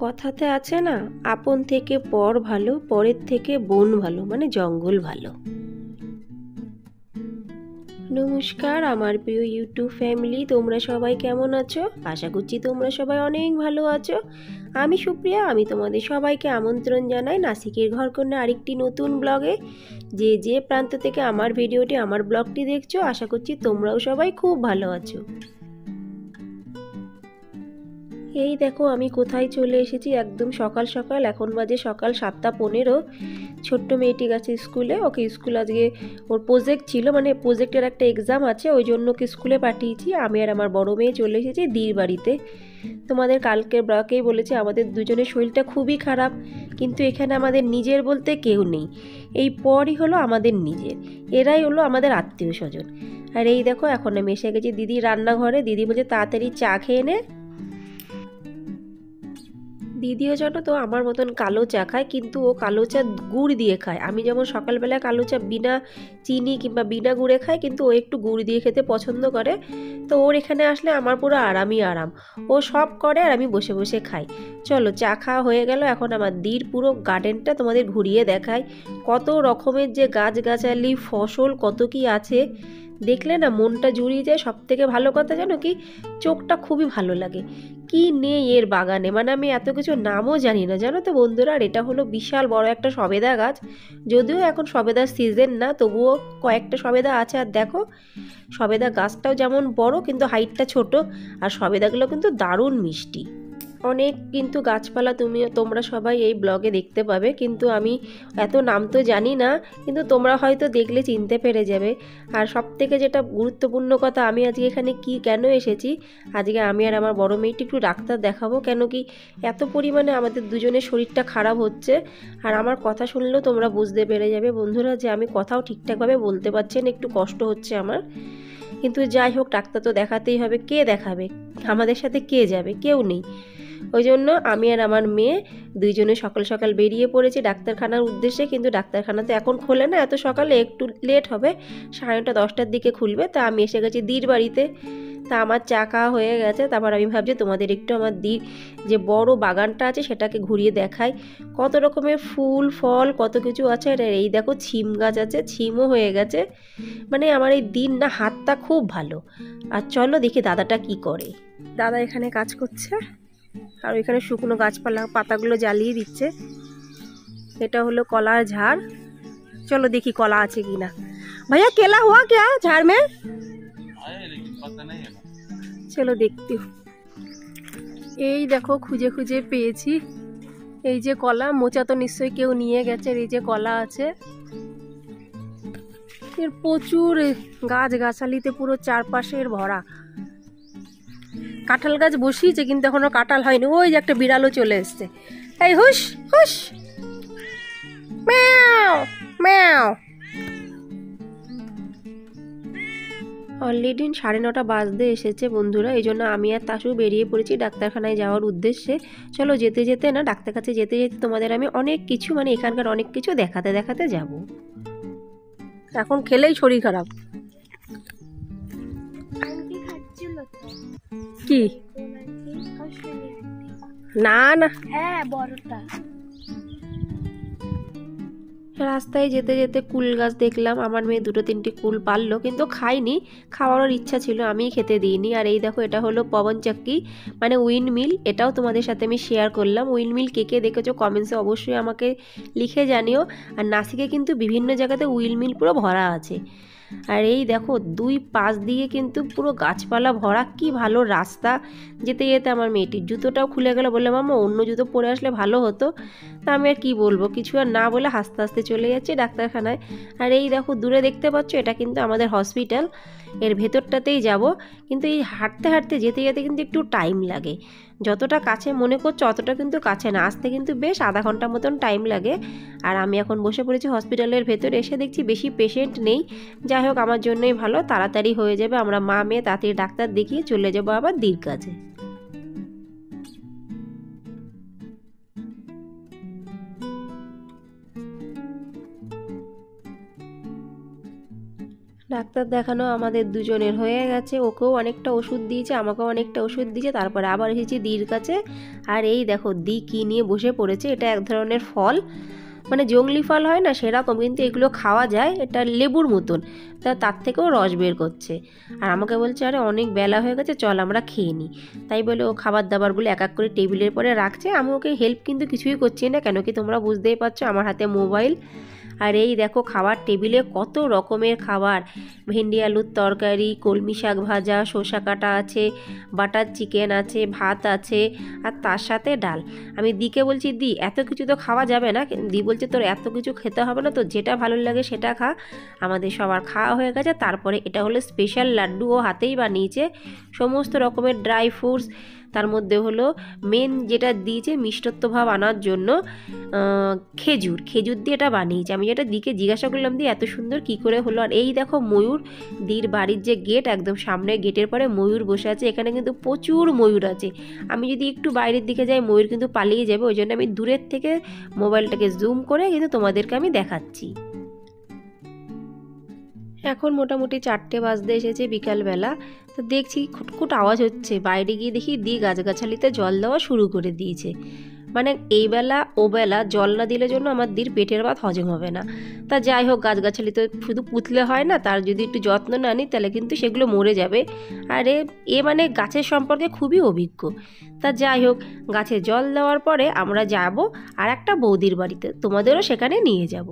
কথাতে আছে না, আপন থেকে পর ভালো, পরের থেকে বন ভালো, মানে জঙ্গল ভালো। নমস্কার আমার প্রিয় ইউটিউব ফ্যামিলি, তোমরা সবাই কেমন আছো? আশা করছি তোমরা সবাই অনেক ভালো আছো। আমি সুপ্রিয়া, আমি তোমাদের সবাইকে আমন্ত্রণ জানাই নাসিকের ঘরকন্যা আরেকটি নতুন ব্লগে। যে প্রান্ত থেকে আমার ভিডিওটি, আমার ব্লগটি দেখছো, আশা করছি তোমরাও সবাই খুব ভালো আছো। এই দেখো আমি কোথায় চলে এসেছি, একদম সকাল সকাল। এখন বাজে সকাল 7:15। ছোট্ট মেয়েটি গেছে স্কুলে, ওকে স্কুল আজকে ওর প্রজেক্ট ছিল, মানে প্রজেক্টের একটা এক্সাম আছে, ওই জন্য ওকে স্কুলে পাঠিয়েছি। আমি আর আমার বড় মেয়ে চলে এসেছি দির বাড়িতে। তোমাদের কালকের ব্লগেই বলেছি আমাদের দুজনের শরীরটা খুবই খারাপ, কিন্তু এখানে আমাদের নিজের বলতে কেউ নেই। এই পরই হলো আমাদের নিজের, এরাই হলো আমাদের আত্মীয় স্বজন। আর এই দেখো এখন আমি এসে গেছি দিদি রান্নাঘরে। দিদি বলছে তাড়াতাড়ি চা খেয়ে নে। দিদিও জানো তো আমার মতন কালো চা খায়, কিন্তু ও কালো চা গুড় দিয়ে খায়। আমি যেমন সকালবেলা কালো চা বিনা চিনি কিংবা বিনা গুড়ে খাই, কিন্তু ও একটু গুড় দিয়ে খেতে পছন্দ করে। তো ওর এখানে আসলে আমার পুরো আরামই আরাম, ও সব করে আর আমি বসে বসে খাই। চলো চা খাওয়া হয়ে গেল, এখন আমার দির পুরো গার্ডেনটা তোমাদের ঘুরিয়ে দেখায়। কত রকমের যে গাছগাছালি ফসল কত কি আছে, দেখলে না মনটা জুড়িয়ে যায়। সব থেকে ভালো কথা জানো কি, চোখটা খুবই ভালো লাগে। কি নেই এর বাগানে, মানে আমি এত কিছু নামও জানি না জানো তো বন্ধুরা। আর এটা হলো বিশাল বড় একটা সবেদা গাছ, যদিও এখন সবেদার সিজন না, তবুও কয়েকটা সবেদা আছে। আর দেখো সবেদা গাছটাও যেমন বড়, কিন্তু হাইটটা ছোট। আর সবেদাগুলো কিন্তু দারুণ মিষ্টি। অনেক কিন্তু গাছপালা তোমরা সবাই এই ব্লগে দেখতে পাবে, কিন্তু আমি এত নাম তো জানি না, কিন্তু তোমরা হয়তো দেখলে চিনতে পেরে যাবে। আর সব থেকে যেটা গুরুত্বপূর্ণ কথা, আমি আজকে এখানে কেন এসেছি, আজকে আমি আর আমার বড় মেয়েটি একটু ডাক্তার দেখাবো। কেন কি এত পরিমাণে আমাদের দুজনের শরীরটা খারাপ হচ্ছে। আর আমার কথা শুনলেও তোমরা বুঝতে পেরে যাবে বন্ধুরা, যে আমি কথাও ঠিকঠাকভাবে বলতে পারছি না, একটু কষ্ট হচ্ছে আমার। কিন্তু যাই হোক, ডাক্তার তো দেখাতেই হবে। কে দেখাবে, আমাদের সাথে কে যাবে? কেউ নেই। ওই জন্য আমি আর আমার মেয়ে দুইজনে সকাল সকাল বেরিয়ে পড়েছি ডাক্তারখানার উদ্দেশ্যে। কিন্তু ডাক্তারখানা তো এখন খোলে না এত সকালে, একটু লেট হবে, 9:30 10টার দিকে খুলবে। তা আমি এসে গেছি দির বাড়িতে। তা আমার চা খাওয়া হয়ে গেছে, তারপর আমি ভাবছি তোমাদের একটু আমার দির যে বড় বাগানটা আছে সেটাকে ঘুরিয়ে দেখাই। কত রকমের ফুল ফল কত কিছু আছে। আর এই দেখো ছিম গাছ আছে, ছিমও হয়ে গেছে। মানে আমার এই দিন না হাতটা খুব ভালো। আর চলো দেখি দাদাটা কি করে। দাদা এখানে কাজ করছে, আর এখানে শুকনো গাছপালা পাতাগুলো জ্বালিয়ে দিচ্ছে। এটা হলো কলার ঝাড়। চলো দেখি কলা আছে কিনা। ভাইয়া কেলা হুয়া क्या झाड़ में? চলো দেখতে। এই দেখো খুঁজে খুঁজে পেয়েছি, এই যে কলা। মোচা তো নিশ্চয়ই কেউ নিয়ে গেছে। এই যে কলা আছে, এর প্রচুর গাছ গাছালিতে পুরো চারপাশের ভরা। কাঁঠাল গাছ বসিয়েছে, কিন্তু এখনো কাঁঠাল হয়নি। ওই যে একটা বিড়ালও চলে এসছে। এই হুশ হুশ, ম্যাও ম্যাও। অলরেডি 9:30 বাজতে এসেছে বন্ধুরা, এই জন্য আমি আর তাসু বেরিয়ে পড়েছি ডাক্তারখানায় যাওয়ার উদ্দেশ্যে। চলো যেতে যেতে না, ডাক্তার কাছে যেতে যেতে তোমাদের আমি অনেক কিছু, মানে এখানকার অনেক কিছু দেখাতে দেখাতে যাব। এখন খেলেই শরীর খারাপ। কি না না, হ্যাঁ বড়টা। রাস্তায় যেতে যেতে কুল গাছ দেখলাম। আমার মেয়ে 2-3টি কুল পারলো, কিন্তু খাইনি। খাওয়ারও ইচ্ছা ছিল, আমিই খেতে দিইনি। আর এই দেখো এটা হলো পবন চক্কি, মানে উইন্ডমিল। এটাও তোমাদের সাথে আমি শেয়ার করলাম। উইন্ডমিল কে কে দেখেছো কমেন্টসে অবশ্যই আমাকে লিখে জানিও। আর নাসিকে কিন্তু বিভিন্ন জায়গাতে উইন্ডমিল পুরো ভরা আছে। আর এই দেখো দুই পাশ দিয়ে কিন্তু পুরো গাছপালা ভরা, কি ভালো রাস্তা। যেতে যেতে আমার মেয়েটির জুতোটাও খুলে গেল, বললে মামা অন্য জুতো পরে আসলে ভালো হতো। তা আমি আর কি বলবো, কিছু আর না বলে হাসতে হাসতে চলে যাচ্ছি ডাক্তারখানায়। আর এই দেখো দূরে দেখতে পাচ্ছ, এটা কিন্তু আমাদের হসপিটাল। এর ভেতরটাতেই যাব, কিন্তু এই হাঁটতে হাঁটতে যেতে যেতে কিন্তু একটু টাইম লাগে। যতটা কাছে মনে করছো অতটা কিন্তু কাছে না, আসতে কিন্তু বেশ আধা ঘন্টা মতন টাইম লাগে। আর আমি এখন বসে পড়েছি হসপিটালের ভেতরে। এসে দেখছি বেশি পেশেন্ট নেই। যাই হোক আমার জন্যই ভালো, তাড়াতাড়ি হয়ে যাবে। আমরা মা মেয়ে তাড়াতাড়ি ডাক্তার দেখিয়ে চলে যাবো আবার দির কাজে। ডাক্তার দেখানো আমাদের দুজনের হয়ে গেছে, ওকেও অনেকটা ওষুধ দিয়েছে, আমাকেও অনেকটা ওষুধ দিয়েছে। তারপরে আবার এসেছি দির কাছে, আর এই দেখো দি কী নিয়ে বসে পড়েছে। এটা এক ধরনের ফল, মানে জংলি ফল হয় না সেরকম, কিন্তু এগুলো খাওয়া যায়, এটা লেবুর মতন, তার থেকেও রস বের করছে। আর আমাকে বলছে আরে অনেক বেলা হয়ে গেছে, চল আমরা খেয়ে নিই। তাই বলে ও খাবার দাবারগুলো এক এক করে টেবিলের পরে রাখছে। আমি ওকে হেল্প কিন্তু কিছুই করছি না, কেন কি তোমরা বুঝতেই পারছো আমার হাতে মোবাইল। আর এই দেখো খাবার টেবিলে কত রকমের খাবার, ভেন্ডি আলুর তরকারি, কলমি শাক ভাজা, শসা কাটা আছে, বাটার চিকেন আছে, ভাত আছে, আর তার সাথে ডাল। আমি দিকে বলছি দি এত কিছু তো খাওয়া যাবে না, দি বলছে তোর এত কিছু খেতে হবে না, তো যেটা ভালো লাগে সেটা খা। আমাদের সবার খাওয়া হয়ে গেছে। তারপরে এটা হলো স্পেশাল লাড্ডু, ও হাতেই বানিয়েছে, সমস্ত রকমের ড্রাই ফ্রুটস, তার মধ্যে হলো মেন যেটা দিয়েছে মিষ্টত্ব ভাব আনার জন্য খেজুর দিয়ে এটা বানিয়েছে। আমি যেটা দিকে জিজ্ঞাসা করলাম দি এত সুন্দর কি করে হলো। আর এই দেখো ময়ূর, দির বাড়ির যে গেট একদম সামনে, গেটের পরে ময়ূর বসে আছে। এখানে কিন্তু প্রচুর ময়ূর আছে, আমি যদি একটু বাইরের দিকে যাই ময়ূর কিন্তু পালিয়ে যাবে, ওই জন্য আমি দূরের থেকে মোবাইলটাকে জুম করে কিন্তু তোমাদেরকে আমি দেখাচ্ছি। এখন মোটামুটি 4টে বাজতে এসেছে বিকালবেলা। তো দেখছি খুটখুট আওয়াজ হচ্ছে, বাইরে গিয়ে দেখি দি গাছগাছালিতে জল দেওয়া শুরু করে দিয়েছে। মানে এই বেলা ও বেলা জল না দিলে জন্য আমার দির পেটের ভাত হজম হবে না। তা যাই হোক, গাছগাছালি তো শুধু পুতলে হয় না, তার যদি একটু যত্ন না নিই তাহলে কিন্তু সেগুলো মরে যাবে। আর এ মানে গাছের সম্পর্কে খুবই অভিজ্ঞ। তা যাই হোক, গাছে জল দেওয়ার পরে আমরা যাব আর একটা বৌদির বাড়িতে, তোমাদেরও সেখানে নিয়ে যাব।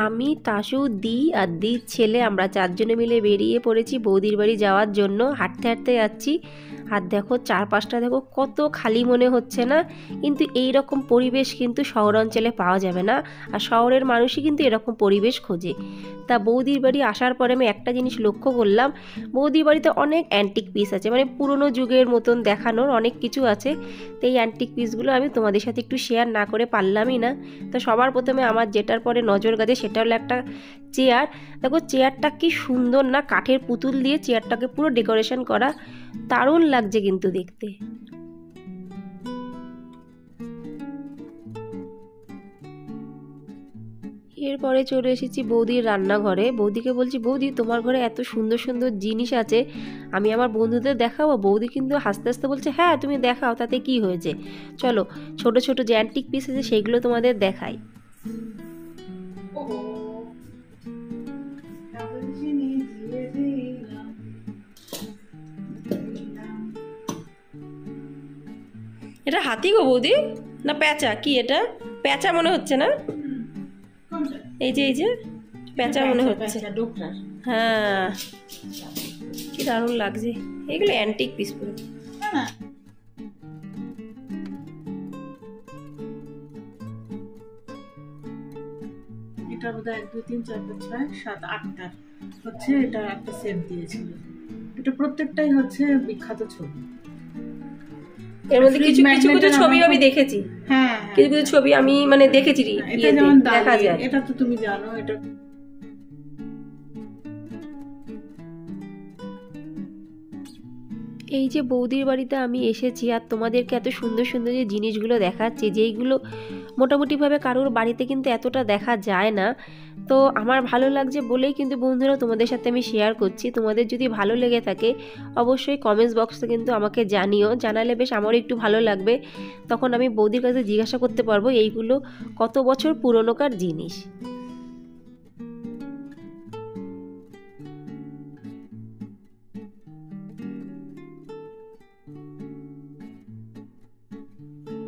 আমি, তাসু, দি আর দির ছেলে আমরা 4জনে মিলে বেরিয়ে পড়েছি বৌদির বাড়ি যাওয়ার জন্য। হাঁটতে হাঁটতে যাচ্ছি, আর দেখো চারপাশটা দেখো কত খালি মনে হচ্ছে না, কিন্তু এই রকম পরিবেশ কিন্তু শহর অঞ্চলে পাওয়া যাবে না, আর শহরের মানুষই কিন্তু এরকম পরিবেশ খোঁজে। তা বৌদির বাড়ি আসার পরে আমি একটা জিনিস লক্ষ্য করলাম, বৌদির বাড়িতে অনেক অ্যান্টিক পিস আছে, মানে পুরনো যুগের মতন দেখানোর অনেক কিছু আছে। তো এই অ্যান্টিক পিসগুলো আমি তোমাদের সাথে একটু শেয়ার না করে পারলামই না। তো সবার প্রথমে আমার যেটার পরে নজর গেছে সেটা হলো একটা চেয়ার। দেখো চেয়ারটা কি সুন্দর না, কাঠের পুতুল দিয়ে চেয়ারটাকে পুরো ডেকোরেশন করা, দারুণ লাগছে কিন্তু দেখতে। এরপরে চলে এসেছি বৌদির রান্নাঘরে। বৌদিকে বলছি বৌদি তোমার ঘরে এত সুন্দর সুন্দর জিনিস আছে, আমি আমার বন্ধুদের দেখাবো। বৌদি কিন্তু হাসতে হাসতে বলছে হ্যাঁ তুমি দেখাও, তাতে কি হয়েছে, চলো ছোট ছোট যে অ্যান্টিক পিস আছে সেগুলো তোমাদের দেখাই। এটা হাতি গো বৌদি, না প্যাঁচা? কি এটা প্যাঁচা মনে হচ্ছে না? এই যে প্যাঁচা মনে হচ্ছে। হ্যাঁ কি দারুণ লাগছে, এগুলো অ্যান্টিক পিস পুরো। এটা বোধহয় 1 2 3 4 5 6 7 8টা হচ্ছে, এটা একটা সেট দিয়েছিল। এটা প্রত্যেকটাই হচ্ছে বিখ্যাত ছবি। এর মধ্যে কিছু কিছু কিছু ছবি আমি দেখেছি, হ্যাঁ কিছু কিছু ছবি আমি মানে দেখেছি, এটা যেমন দেখা যায়, এটা তো তুমি জানো। এটা এই যে বৌদির বাড়িতে আমি এসেছি আর তোমাদেরকে এত সুন্দর সুন্দর যে জিনিসগুলো দেখাচ্ছি, যেইগুলো মোটামুটিভাবে কারোর বাড়িতে কিন্তু এতটা দেখা যায় না। তো আমার ভালো লাগছে বলেই কিন্তু বন্ধুরা তোমাদের সাথে আমি শেয়ার করছি। তোমাদের যদি ভালো লেগে থাকে অবশ্যই কমেন্টস বক্সে কিন্তু আমাকে জানিও, জানালে বেশ আমারও একটু ভালো লাগবে। তখন আমি বৌদির কাছে জিজ্ঞাসা করতে পারবো এইগুলো কত বছর পুরনোকার জিনিস।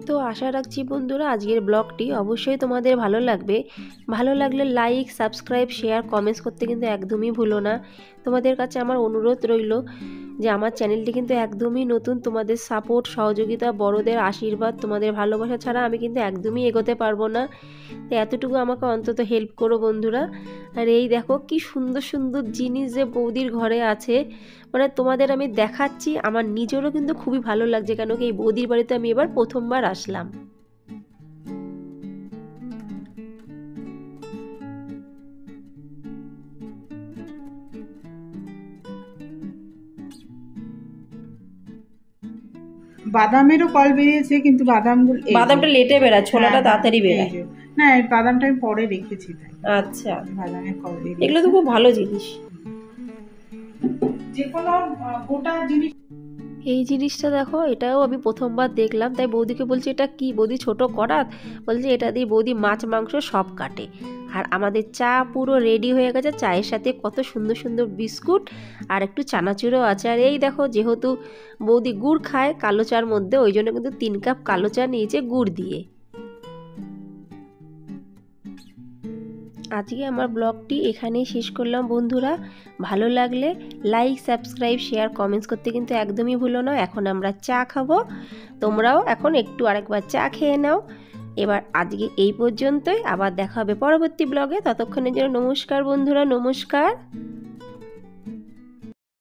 তো আশা রাখছি বন্ধুরা আজকের ব্লগটি অবশ্যই তোমাদের ভালো লাগবে। ভালো লাগলে লাইক, সাবস্ক্রাইব, শেয়ার, কমেন্টস করতে কিন্তু একদমই ভুলো না। তোমাদের কাছে আমার অনুরোধ রইল যে আমার চ্যানেলটি কিন্তু একদমই নতুন, তোমাদের সাপোর্ট, সহযোগিতা, বড়দের আশীর্বাদ, তোমাদের ভালোবাসা ছাড়া আমি কিন্তু একদমই এগোতে পারবো না। তো এতটুকু আমাকে অন্তত হেল্প করো বন্ধুরা। আর এই দেখো কি সুন্দর সুন্দর জিনিস যে বৌদির ঘরে আছে, মানে তোমাদের আমি দেখাচ্ছি, আমার নিজেরও কিন্তু খুবই ভালো লাগছে, কেন কি এই বৌদির বাড়িতে আমি এবার প্রথমবার আসলাম। বাদামেরও কল বেরিয়েছে, কিন্তু বাদামটা লেটে বেরায়, ছোলাটা তাড়াতাড়ি বেরায়। না, এই বাদামটা আমি পরে রেখেছি, তাই আচ্ছা, বাদামের কল এগুলো তো খুব ভালো জিনিস। যে কোনো গোটা জিনিস। এই জিনিসটা দেখো, এটাও আমি প্রথমবার দেখলাম, তাই বৌদিকে বলছি এটা কি বৌদি, ছোট করাত? বলছে এটা দিয়ে বৌদি মাছ মাংস সব কাটে। আর আমাদের চা পুরো রেডি হয়ে গেছে, চায়ের সাথে কত সুন্দর সুন্দর বিস্কুট আর একটু চানাচুরও আছে। আর এই দেখো, যেহেতু বৌদি গুড় খায় কালো চার মধ্যে, ওই জন্য কিন্তু 3 কাপ কালো চা নিয়েছে গুড় দিয়ে। আজকে আমার ব্লগটি এখানেই শেষ করলাম বন্ধুরা। ভালো লাগলে লাইক, সাবস্ক্রাইব, শেয়ার, কমেন্টস করতে কিন্তু একদমই ভুলো না। এখন আমরা চা খাবো, তোমরাও এখন একটু আরেকবার চা খেয়ে নাও। এবার আজকে এই পর্যন্তই, আবার দেখা হবে পরবর্তী ব্লগে। ততক্ষণের জন্য নমস্কার বন্ধুরা, নমস্কার।